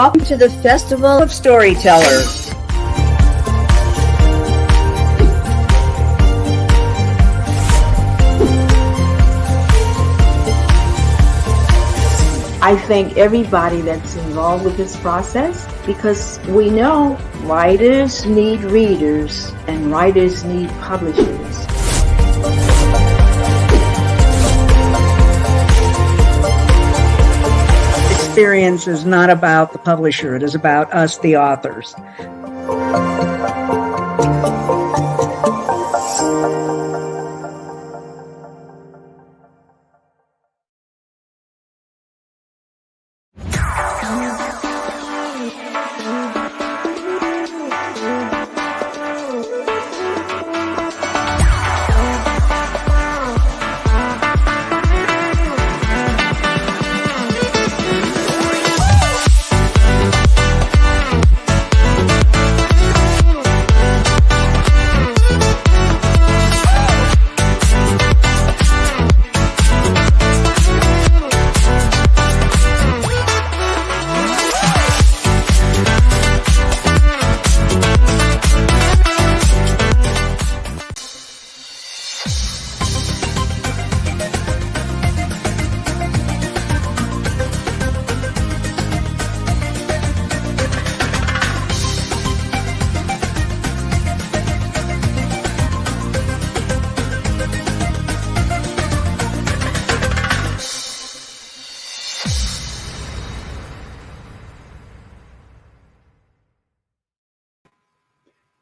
welcome to the Festival of Storytellers. I thank everybody that's involved with this process because we know writers need readers and writers need publishers. Experience is not about the publisher, it is about us, the authors.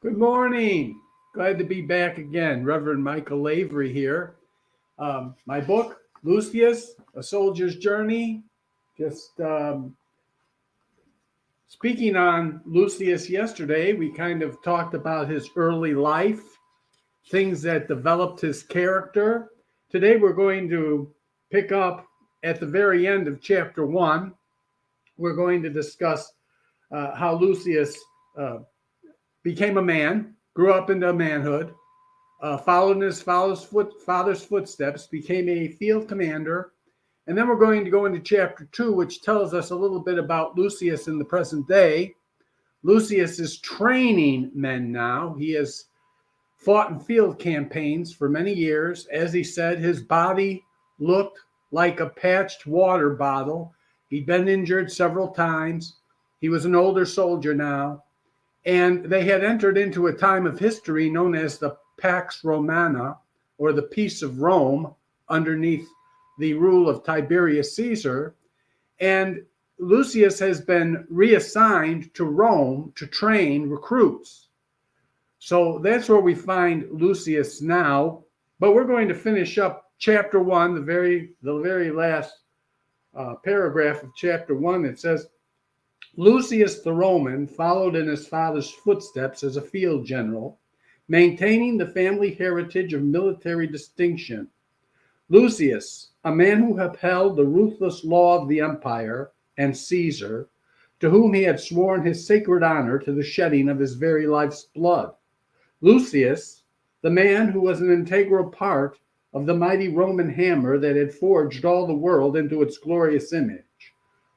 Good morning. Glad to be back again. Reverend Michael Lavery here. My book, Lucius, A Soldier's Journey. Just speaking on Lucius yesterday, we kind of talked about his early life, things that developed his character. Today we're going to pick up at the very end of chapter 1. We're going to discuss how Lucius became a man, grew up into manhood, followed in his father's footsteps, became a field commander. And then we're going to go into chapter 2, which tells us a little bit about Lucius in the present day. Lucius is training men now. He has fought in field campaigns for many years. As he said, his body looked like a patched water bottle. He'd been injured several times. He was an older soldier now. And they had entered into a time of history known as the Pax Romana, or the Peace of Rome, underneath the rule of Tiberius Caesar. And Lucius has been reassigned to Rome to train recruits. So that's where we find Lucius now. But we're going to finish up chapter 1, the very last paragraph of chapter 1. It says, Lucius the Roman followed in his father's footsteps as a field general, maintaining the family heritage of military distinction. Lucius, a man who upheld the ruthless law of the empire and Caesar, to whom he had sworn his sacred honor to the shedding of his very life's blood. Lucius, the man who was an integral part of the mighty Roman hammer that had forged all the world into its glorious image.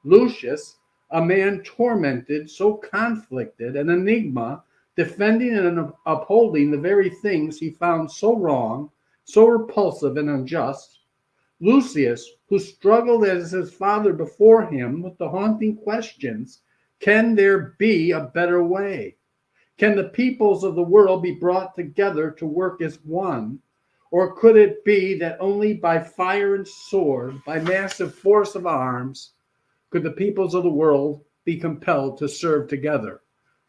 Lucius, a man tormented, so conflicted, an enigma, defending and upholding the very things he found so wrong, so repulsive and unjust. Lucius, who struggled as his father before him with the haunting questions, can there be a better way? Can the peoples of the world be brought together to work as one? Or could it be that only by fire and sword, by massive force of arms, could the peoples of the world be compelled to serve together?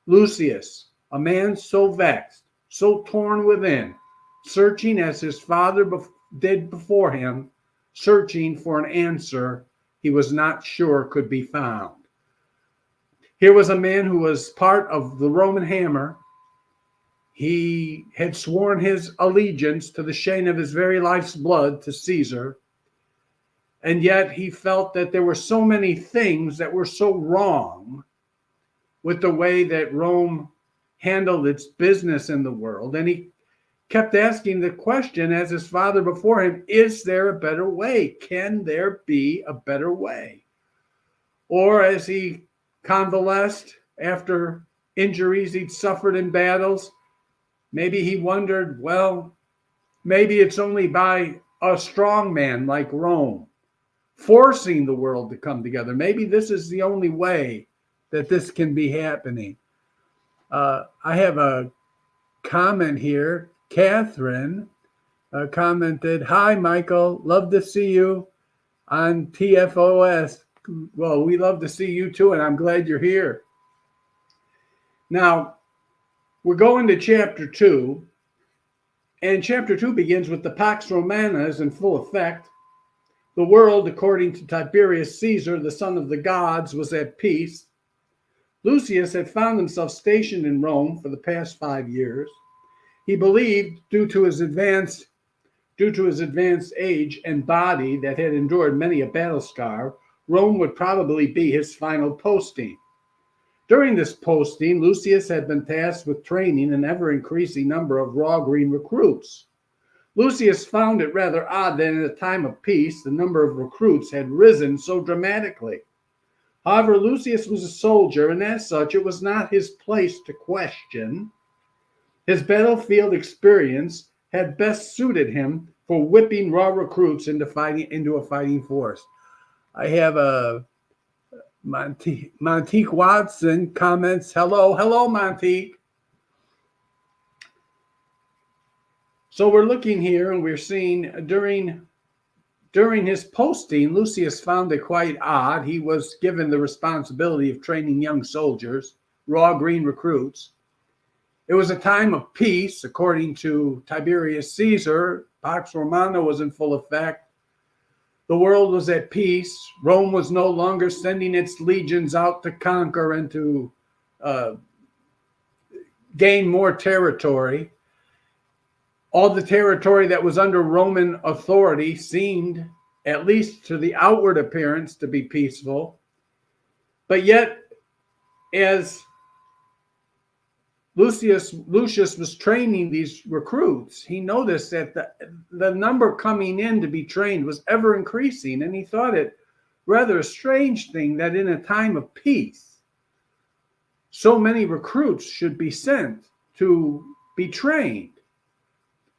Lucius, a man so vexed, so torn within, searching as his father did before him, searching for an answer he was not sure could be found. Here was a man who was part of the Roman hammer. He had sworn his allegiance to the shedding of his very life's blood to Caesar. And yet he felt that there were so many things that were so wrong with the way that Rome handled its business in the world. And he kept asking the question, as his father before him, is there a better way? Can there be a better way? Or as he convalesced after injuries he'd suffered in battles. Maybe he wondered, well, maybe it's only by a strong man like Rome forcing the world to come together. Maybe this is the only way that this can be happening. I have a comment here. Catherine commented, "Hi, Michael. Love to see you on TFOS." Well, we love to see you too, and I'm glad you're here. Now, we're going to chapter 2, and chapter 2 begins with the Pax Romana is in full effect. The world, according to Tiberius Caesar, the son of the gods, was at peace. Lucius had found himself stationed in Rome for the past 5 years. He believed, due to his advanced age and body that had endured many a battle scar, Rome would probably be his final posting. During this posting, Lucius had been tasked with training an ever-increasing number of raw green recruits. Lucius found it rather odd that in a time of peace, the number of recruits had risen so dramatically. However, Lucius was a soldier, and as such, it was not his place to question. His battlefield experience had best suited him for whipping raw recruits into a fighting force. I have a Montique Watson comments, hello, Montique. So we're looking here, and we're seeing during his posting, Lucius found it quite odd. He was given the responsibility of training young soldiers, raw green recruits. It was a time of peace, according to Tiberius Caesar. Pax Romana was in full effect. The world was at peace. Rome was no longer sending its legions out to conquer and to gain more territory. All the territory that was under Roman authority seemed, at least to the outward appearance, to be peaceful. But yet, as Lucius was training these recruits, he noticed that the number coming in to be trained was ever increasing, and he thought it rather a strange thing that in a time of peace, so many recruits should be sent to be trained.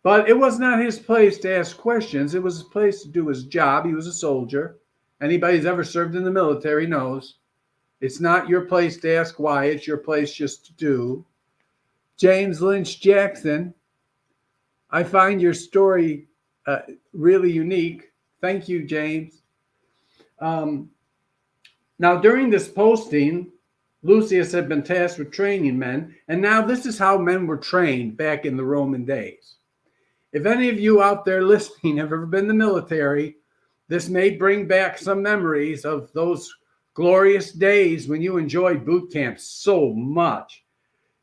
But it was not his place to ask questions. It was his place to do his job. He was a soldier. Anybody who's ever served in the military knows it's not your place to ask why. It's your place just to do. James Lynch Jackson, I find your story really unique. Thank you, James. Now, during this posting, Lucius had been tasked with training men, and now this is how men were trained back in the Roman days. If any of you out there listening have ever been in the military, this may bring back some memories of those glorious days when you enjoyed boot camp so much.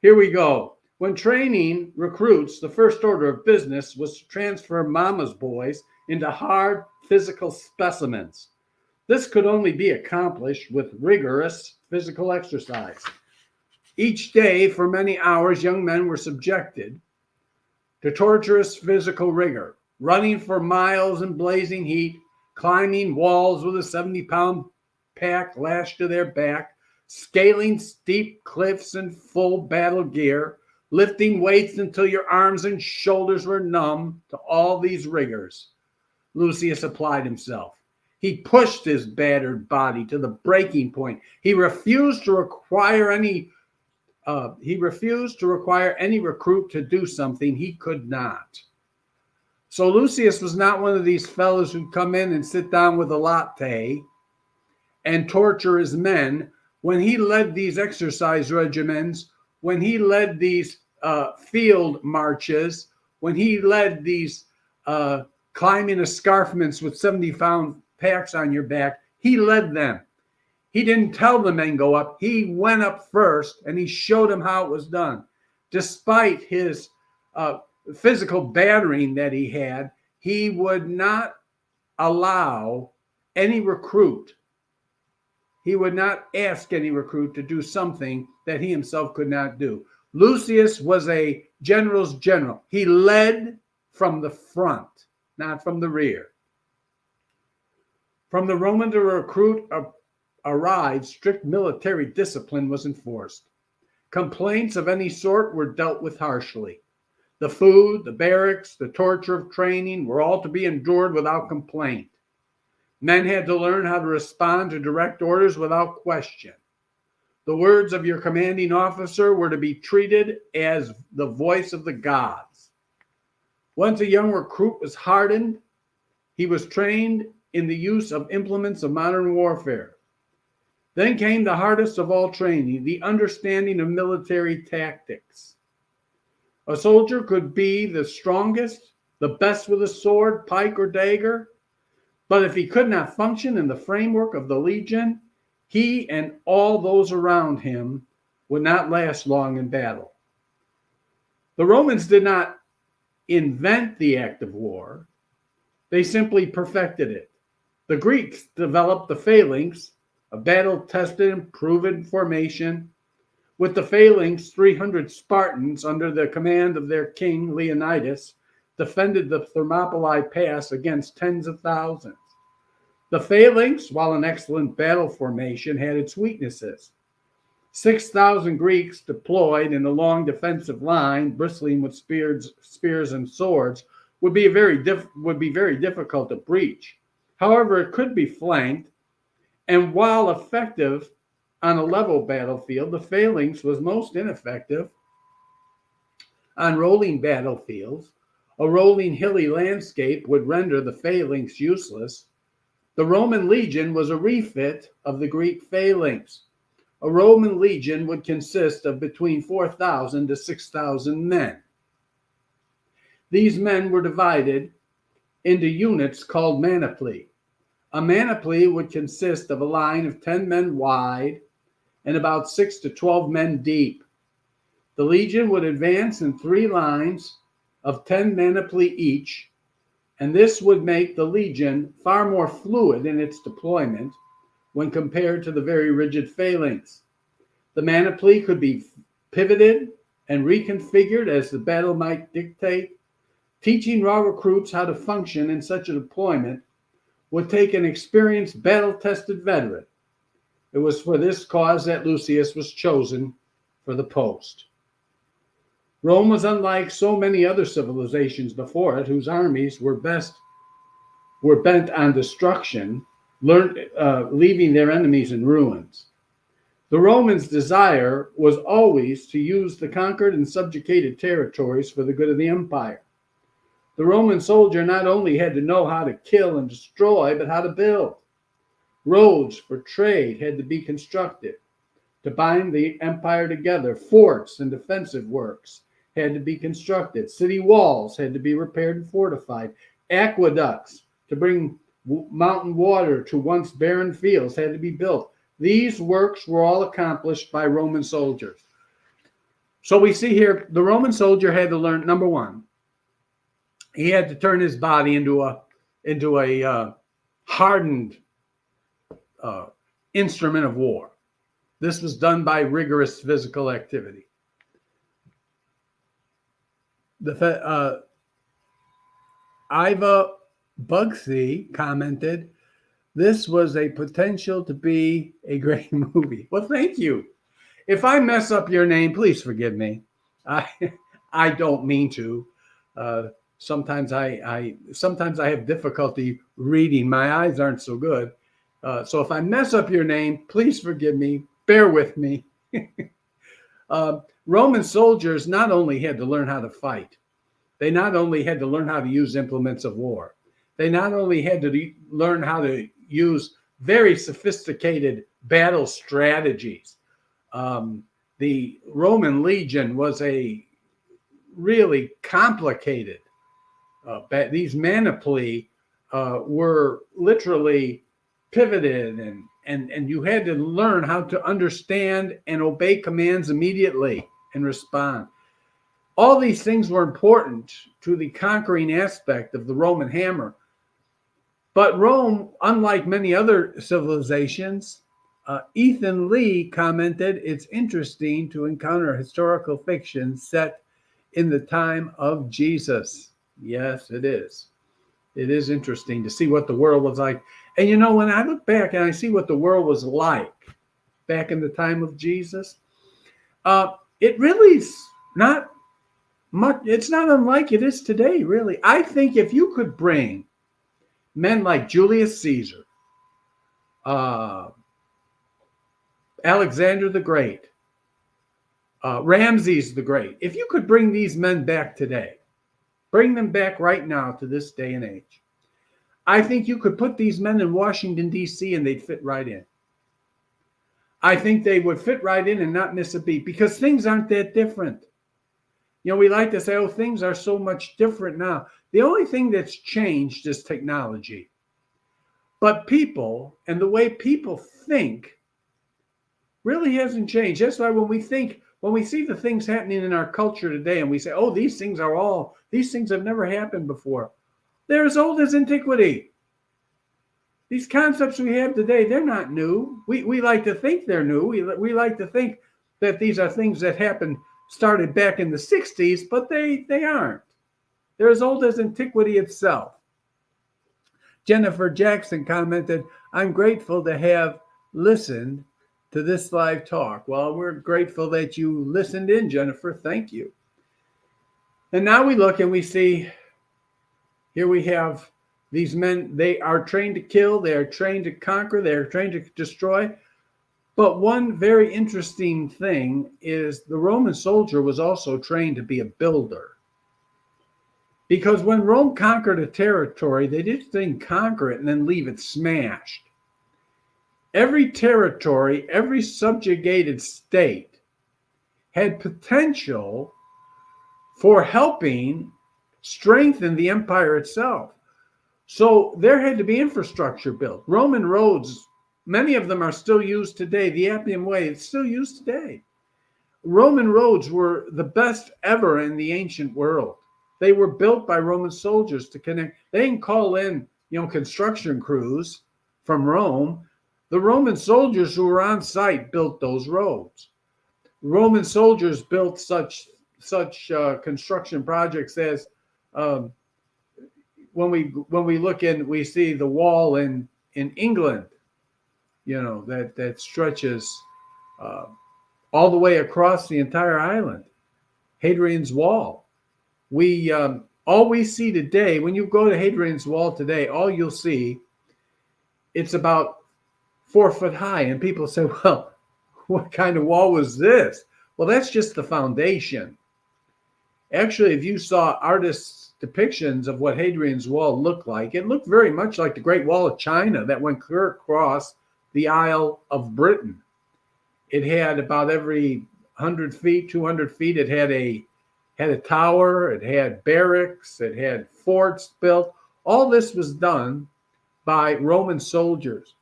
Here we go. When training recruits, the first order of business was to transfer mama's boys into hard physical specimens. This could only be accomplished with rigorous physical exercise. Each day, for many hours, young men were subjected to torturous physical rigor, running for miles in blazing heat, climbing walls with a 70-pound pack lashed to their back, scaling steep cliffs in full battle gear, lifting weights until your arms and shoulders were numb. To all these rigors, Lucius applied himself. He pushed his battered body to the breaking point. He refused to require any recruit to do something he could not. So Lucius was not one of these fellows who'd come in and sit down with a latte and torture his men. When he led these exercise regimens, when he led these field marches, when he led these climbing escarpments with 70-pound packs on your back, he led them. He didn't tell the men go up. He went up first, and he showed them how it was done. Despite his physical battering that he had, he would not allow any recruit. He would not ask any recruit to do something that he himself could not do. Lucius was a general's general. He led from the front, not from the rear. From the Roman to recruit arrived, strict military discipline was enforced. Complaints of any sort were dealt with harshly. The food, the barracks, the torture of training were all to be endured without complaint. Men had to learn how to respond to direct orders without question. The words of your commanding officer were to be treated as the voice of the gods. Once a young recruit was hardened, he was trained in the use of implements of modern warfare. Then came the hardest of all training, the understanding of military tactics. A soldier could be the strongest, the best with a sword, pike, or dagger, but if he could not function in the framework of the legion, he and all those around him would not last long in battle. The Romans did not invent the act of war. They simply perfected it. The Greeks developed the phalanx, a battle-tested and proven formation. With the phalanx, 300 Spartans, under the command of their king Leonidas, defended the Thermopylae Pass against tens of thousands. The phalanx, while an excellent battle formation, had its weaknesses. 6,000 Greeks deployed in a long defensive line, bristling with spears and swords, would be very difficult to breach. However, it could be flanked, and while effective on a level battlefield, the phalanx was most ineffective on rolling battlefields. A rolling hilly landscape would render the phalanx useless. The Roman legion was a refit of the Greek phalanx. A Roman legion would consist of between 4,000 to 6,000 men. These men were divided into units called manipli. A manipli would consist of a line of 10 men wide and about 6 to 12 men deep. The legion would advance in 3 lines of 10 manipli each, and this would make the legion far more fluid in its deployment when compared to the very rigid phalanx. The manipli could be pivoted and reconfigured as the battle might dictate. Teaching raw recruits how to function in such a deployment would take an experienced, battle-tested veteran. It was for this cause that Lucius was chosen for the post. Rome was unlike so many other civilizations before it, whose armies were bent on destruction, leaving their enemies in ruins. The Romans' desire was always to use the conquered and subjugated territories for the good of the empire. The Roman soldier not only had to know how to kill and destroy, but how to build. Roads for trade had to be constructed to bind the empire together. Forts and defensive works had to be constructed. City walls had to be repaired and fortified. Aqueducts to bring mountain water to once barren fields had to be built. These works were all accomplished by Roman soldiers. So we see here the Roman soldier had to learn, number one, he had to turn his body into a hardened instrument of war. This was done by rigorous physical activity. Iva Bugsy commented, "This was a potential to be a great movie." Well, thank you. If I mess up your name, please forgive me. I don't mean to. Sometimes I have difficulty reading. My eyes aren't so good. So if I mess up your name, please forgive me. Bear with me. Roman soldiers not only had to learn how to fight, they not only had to learn how to use implements of war, they not only had to learn how to use very sophisticated battle strategies. The Roman legion was a really complicated. These manipli were literally pivoted, and you had to learn how to understand and obey commands immediately and respond. All these things were important to the conquering aspect of the Roman hammer. But Rome, unlike many other civilizations, Ethan Lee commented, "It's interesting to encounter historical fiction set in the time of Jesus." Yes, it is. It is interesting to see what the world was like. And when I look back and I see what the world was like back in the time of Jesus, it really is not much. It's not unlike it is today, really. I think if you could bring men like Julius Caesar, uh, Alexander the Great, Ramses the Great, if you could bring these men back today, bring them back right now to this day and age, I think you could put these men in Washington, D.C., and they'd fit right in. I think they would fit right in and not miss a beat, because things aren't that different. We like to say, oh, things are so much different now. The only thing that's changed is technology. But people and the way people think really hasn't changed. That's why when we see the things happening in our culture today and we say, oh, these things have never happened before. They're as old as antiquity. These concepts we have today, they're not new. We like to think they're new. We like to think that these are things that started back in the 60s, but they aren't. They're as old as antiquity itself. Jennifer Jackson commented, I'm grateful to have listened to this live talk. Well, we're grateful that you listened in, Jennifer. Thank you. And now we look and we see, here we have these men. They are trained to kill. They are trained to conquer. They are trained to destroy. But one very interesting thing is the Roman soldier was also trained to be a builder. Because when Rome conquered a territory, they didn't conquer it and then leave it smashed. Every territory, every subjugated state had potential for helping strengthen the empire itself. So there had to be infrastructure built. Roman roads, many of them are still used today. The Appian Way is still used today. Roman roads were the best ever in the ancient world. They were built by Roman soldiers to connect. They didn't call in, construction crews from Rome. The Roman soldiers who were on site built those roads. Roman soldiers built such construction projects as when we look in, we see the wall in England, that stretches all the way across the entire island, Hadrian's Wall. All we see today, when you go to Hadrian's Wall today, all you'll see, it's about 4 foot high. And people say, well, what kind of wall was this? Well, that's just the foundation. Actually, if you saw artists' depictions of what Hadrian's Wall looked like, it looked very much like the Great Wall of China that went clear across the Isle of Britain. It had about every 100 feet, 200 feet, it had a tower, it had barracks, it had forts built. All this was done by Roman soldiers.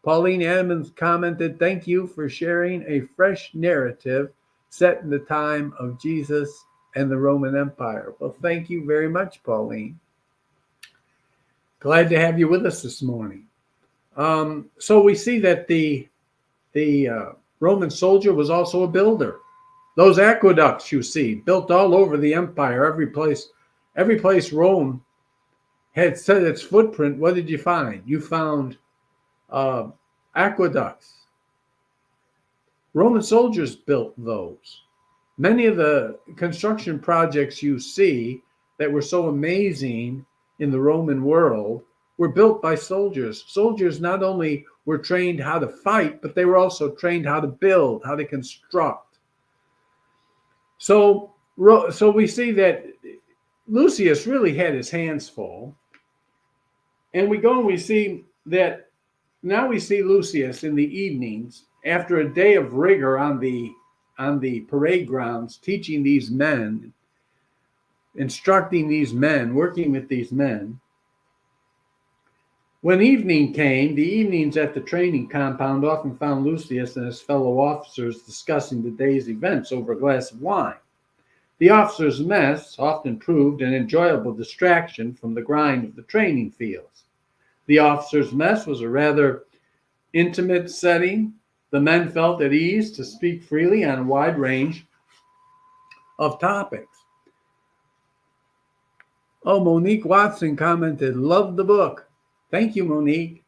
Pauline Edmonds commented, thank you for sharing a fresh narrative set in the time of Jesus and the Roman Empire. Well, thank you very much, Pauline. Glad to have you with us this morning. So we see that the Roman soldier was also a builder. Those aqueducts you see built all over the empire, every place Rome had set its footprint. What did you find? You found aqueducts. Roman soldiers built those. Many of the construction projects you see that were so amazing in the Roman world were built by soldiers. Soldiers not only were trained how to fight, but they were also trained how to build, how to construct. So we see that Lucius really had his hands full. And we go and we see that now we see Lucius in the evenings after a day of rigor on the parade grounds, teaching these men, instructing these men, working with these men. When evening came, the evenings at the training compound often found Lucius and his fellow officers discussing the day's events over a glass of wine. The officers' mess often proved an enjoyable distraction from the grind of the training fields. The officers' mess was a rather intimate setting. The men felt at ease to speak freely on a wide range of topics. Oh, Monique Watson commented, love the book. Thank you, Monique.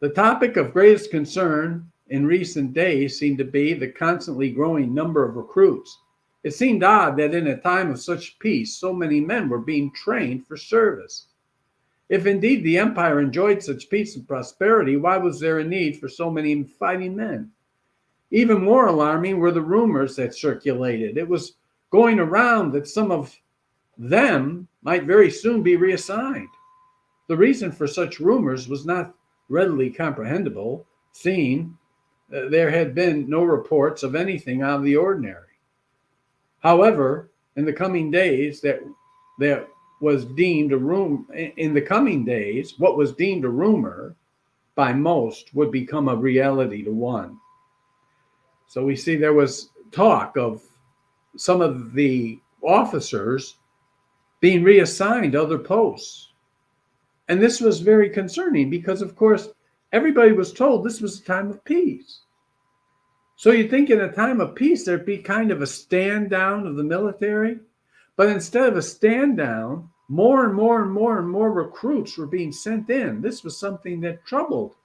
The topic of greatest concern in recent days seemed to be the constantly growing number of recruits. It seemed odd that in a time of such peace, so many men were being trained for service. If indeed the empire enjoyed such peace and prosperity, why was there a need for so many fighting men? Even more alarming were the rumors that circulated. It was going around that some of them might very soon be reassigned. The reason for such rumors was not readily comprehensible, seeing there had been no reports of anything out of the ordinary. However, in the coming days, what was deemed a rumor by most would become a reality to one. So we see there was talk of some of the officers being reassigned to other posts. And this was very concerning because, of course, everybody was told this was a time of peace. So you'd think in a time of peace, there'd be kind of a stand down of the military. But instead of a stand down, more and more and more and more recruits were being sent in. This was something that troubled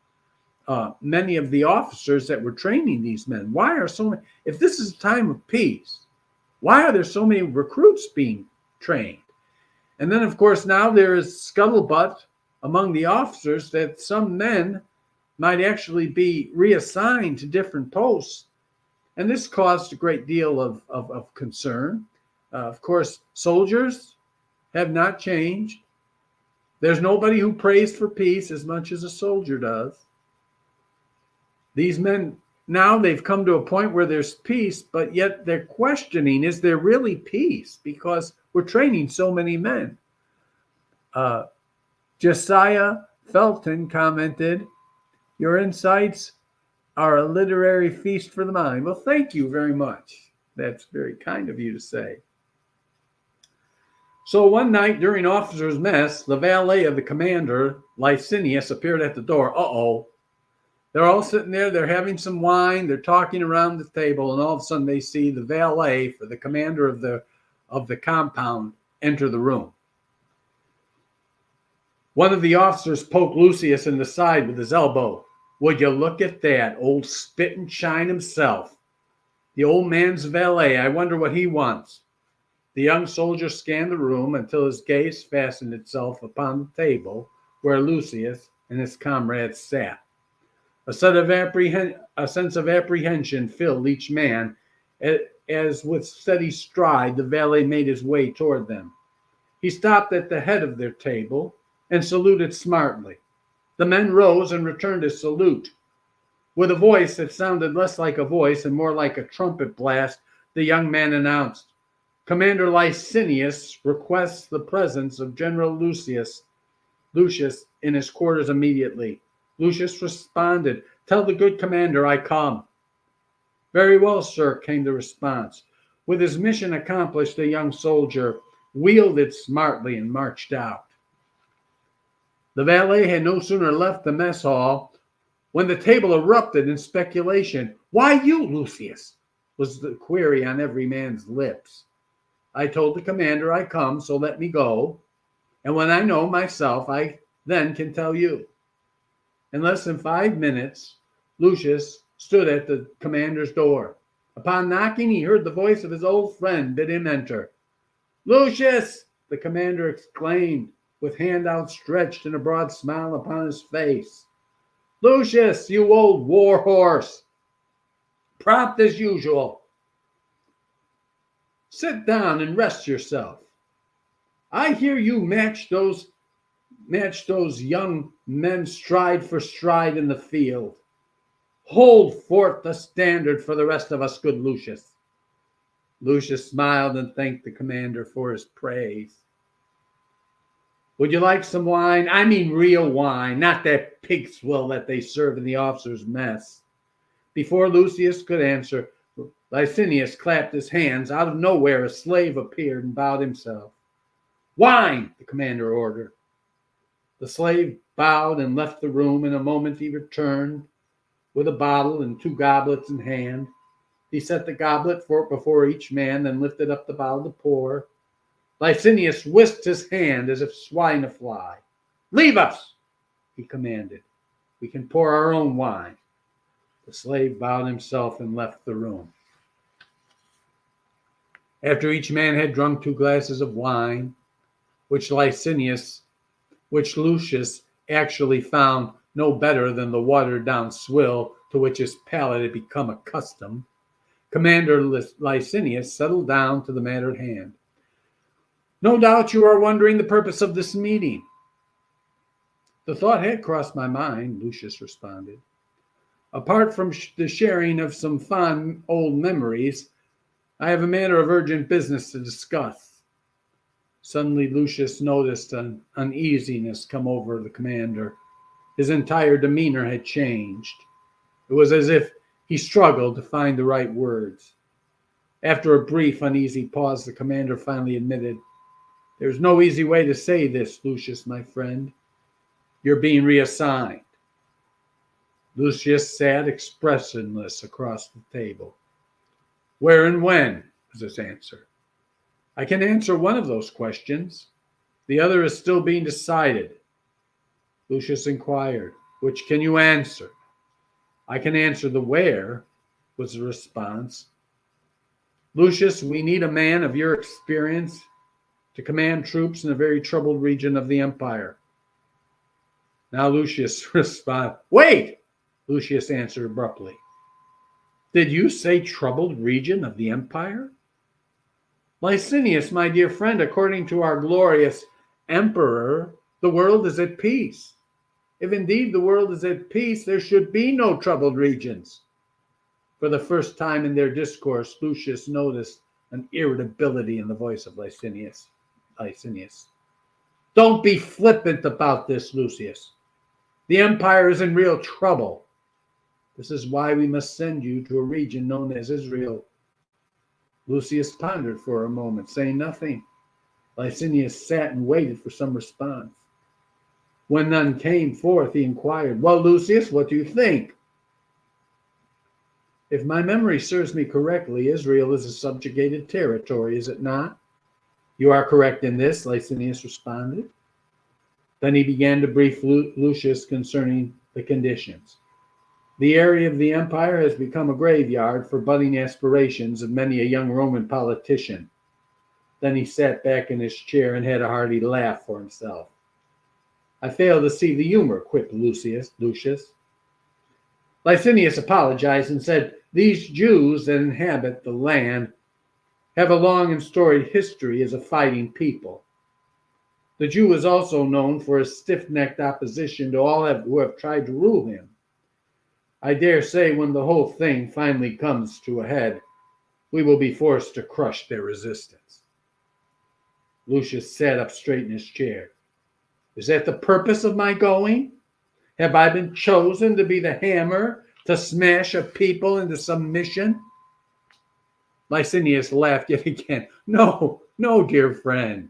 many of the officers that were training these men. Why are so many, if this is a time of peace, why are there so many recruits being trained? And then, of course, now there is scuttlebutt among the officers that some men might actually be reassigned to different posts. And this caused a great deal of concern. Of course, soldiers have not changed. There's nobody who prays for peace as much as a soldier does. These men, now they've come to a point where there's peace, but yet they're questioning, is there really peace? Because we're training so many men. Josiah Felton commented, "Your insights are a literary feast for the mind." Well, thank you very much. That's very kind of you to say. So one night during officers' mess, the valet of the commander, Licinius, appeared at the door. Uh-oh. They're all sitting there. They're having some wine. They're talking around the table, and all of a sudden they see the valet for the commander of the compound enter the room. One of the officers poked Lucius in the side with his elbow. "Would you look at that, old spit and shine himself. The old man's valet. I wonder what he wants." The young soldier scanned the room until his gaze fastened itself upon the table where Lucius and his comrades sat. A sense of apprehension filled each man as with steady stride the valet made his way toward them. He stopped at the head of their table and saluted smartly. The men rose and returned his salute. With a voice that sounded less like a voice and more like a trumpet blast, the young man announced, "Commander Licinius requests the presence of General Lucius in his quarters immediately." Lucius responded, "Tell the good commander I come." "Very well, sir," came the response. With his mission accomplished, the young soldier wielded smartly and marched out. The valet had no sooner left the mess hall when the table erupted in speculation. "Why you, Lucius?" was the query on every man's lips. "I told the commander I come, so let me go. And when I know myself, I then can tell you." In less than 5 minutes, Lucius stood at the commander's door. Upon knocking, he heard the voice of his old friend bid him enter. "Lucius!" the commander exclaimed, with hand outstretched and a broad smile upon his face. "Lucius, you old war horse! Prompt as usual. Sit down and rest yourself. I hear you match those young men stride for stride in the field. Hold forth the standard for the rest of us, good Lucius." Lucius smiled and thanked the commander for his praise. "Would you like some wine? I mean real wine, not that pig swill that they serve in the officers' mess." Before Lucius could answer, Licinius clapped his hands. Out of nowhere, a slave appeared and bowed himself. "Wine!" the commander ordered. The slave bowed and left the room. In a moment he returned with a bottle and 2 goblets in hand. He set the goblet before each man, then lifted up the bottle to pour. Licinius whisked his hand as if swatting a fly. "Leave us," he commanded. We can pour our own wine. The slave bowed himself and left the room. After each man had drunk 2 glasses of wine, which Lucius actually found no better than the watered-down swill to which his palate had become accustomed, Commander Licinius settled down to the matter at hand. No doubt you are wondering the purpose of this meeting. The thought had crossed my mind, Lucius responded. Apart from the sharing of some fond old memories, I have a matter of urgent business to discuss. Suddenly, Lucius noticed an uneasiness come over the commander. His entire demeanor had changed. It was as if he struggled to find the right words. After a brief, uneasy pause, the commander finally admitted, "There's no easy way to say this, Lucius, my friend. You're being reassigned." Lucius sat expressionless across the table. "Where and when?" was his answer. "I can answer one of those questions. The other is still being decided." Lucius inquired, "Which can you answer?" "I can answer the where," was the response. "Lucius, we need a man of your experience to command troops in a very troubled region of the empire." Now Lucius responded. "Wait!" Lucius answered abruptly. "Did you say troubled region of the empire?" "Licinius, my dear friend, according to our glorious emperor, the world is at peace. If indeed the world is at peace, there should be no troubled regions." For the first time in their discourse, Lucius noticed an irritability in the voice of Licinius. "Don't be flippant about this, Lucius. The empire is in real trouble. This is why we must send you to a region known as Israel." Lucius pondered for a moment, saying nothing. Licinius sat and waited for some response. When none came forth, he inquired, "Well, Lucius, what do you think?" "If my memory serves me correctly, Israel is a subjugated territory, is it not?" "You are correct in this," Licinius responded. Then he began to brief Lucius concerning the conditions. "The area of the empire has become a graveyard for budding aspirations of many a young Roman politician." Then he sat back in his chair and had a hearty laugh for himself. "I fail to see the humor," quipped Lucius. Licinius apologized and said, "These Jews that inhabit the land have a long and storied history as a fighting people. The Jew is also known for his stiff-necked opposition to all who have tried to rule him. I dare say when the whole thing finally comes to a head, we will be forced to crush their resistance." Lucius sat up straight in his chair. "Is that the purpose of my going? Have I been chosen to be the hammer to smash a people into submission?" Licinius laughed yet again. No, dear friend.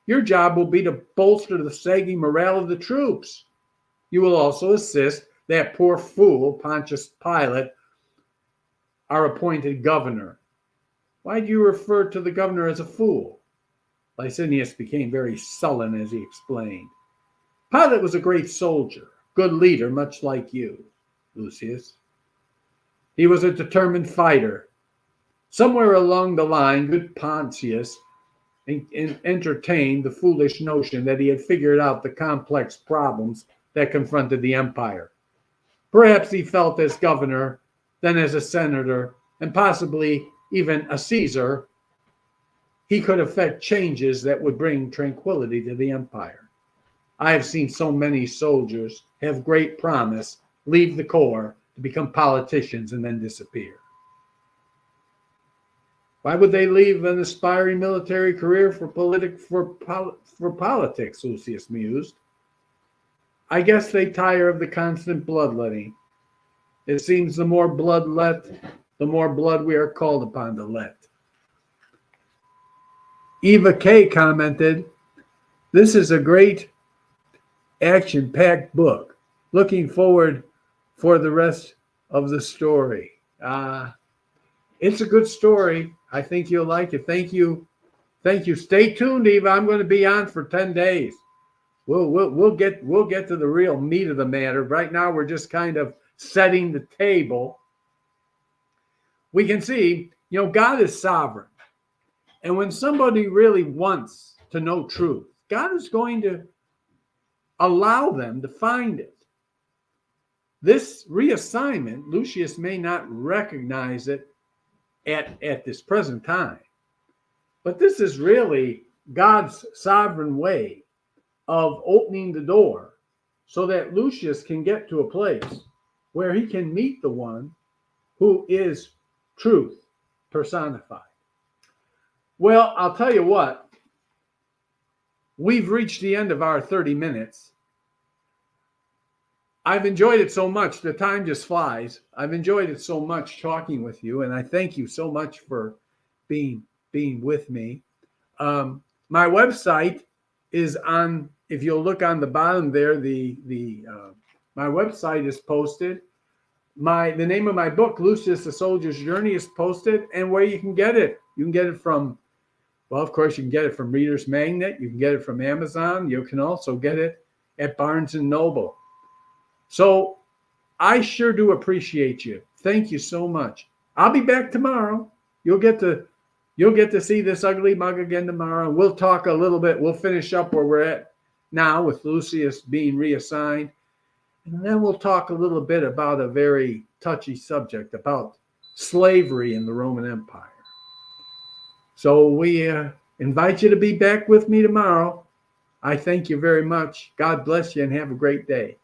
Your job will be to bolster the sagging morale of the troops. You will also assist that poor fool, Pontius Pilate, our appointed governor. Why do you refer to the governor as a fool? Licinius became very sullen as he explained. Pilate was a great soldier, good leader, much like you, Lucius. He was a determined fighter. Somewhere along the line, good Pontius entertained the foolish notion that he had figured out the complex problems that confronted the empire. Perhaps he felt as governor, then as a senator, and possibly even a Caesar, he could effect changes that would bring tranquility to the empire. I have seen so many soldiers have great promise, leave the corps to become politicians and then disappear. Why would they leave an aspiring military career for politics, Lucius mused. I guess they tire of the constant bloodletting. It seems the more blood let, the more blood we are called upon to let. Eva K. commented, "This is a great action-packed book. Looking forward for the rest of the story." It's a good story. I think you'll like it. Thank you. Stay tuned, Eva. I'm going to be on for 10 days. We'll get to the real meat of the matter. Right now, we're just kind of setting the table. We can see, God is sovereign. And when somebody really wants to know truth, God is going to allow them to find it. This reassignment, Lucius may not recognize it at this present time, but this is really God's sovereign way of opening the door so that Lucius can get to a place where he can meet the one who is truth personified. Well, I'll tell you what, we've reached the end of our 30 minutes. I've enjoyed it so much. The time just flies. I've enjoyed it so much talking with you, and I thank you so much for being with me. My website is on, if you'll look on the bottom there, my website is posted. The name of my book, Lucius the Soldier's Journey, is posted, and where you can get it. You can get it from, well, of course, you can get it from Reader's Magnet. You can get it from Amazon. You can also get it at Barnes & Noble. So I sure do appreciate you. Thank you so much. I'll be back tomorrow. You'll get to see this ugly mug again tomorrow. We'll talk a little bit. We'll finish up where we're at now with Lucius being reassigned. And then we'll talk a little bit about a very touchy subject about slavery in the Roman Empire. So we invite you to be back with me tomorrow. I thank you very much. God bless you and have a great day.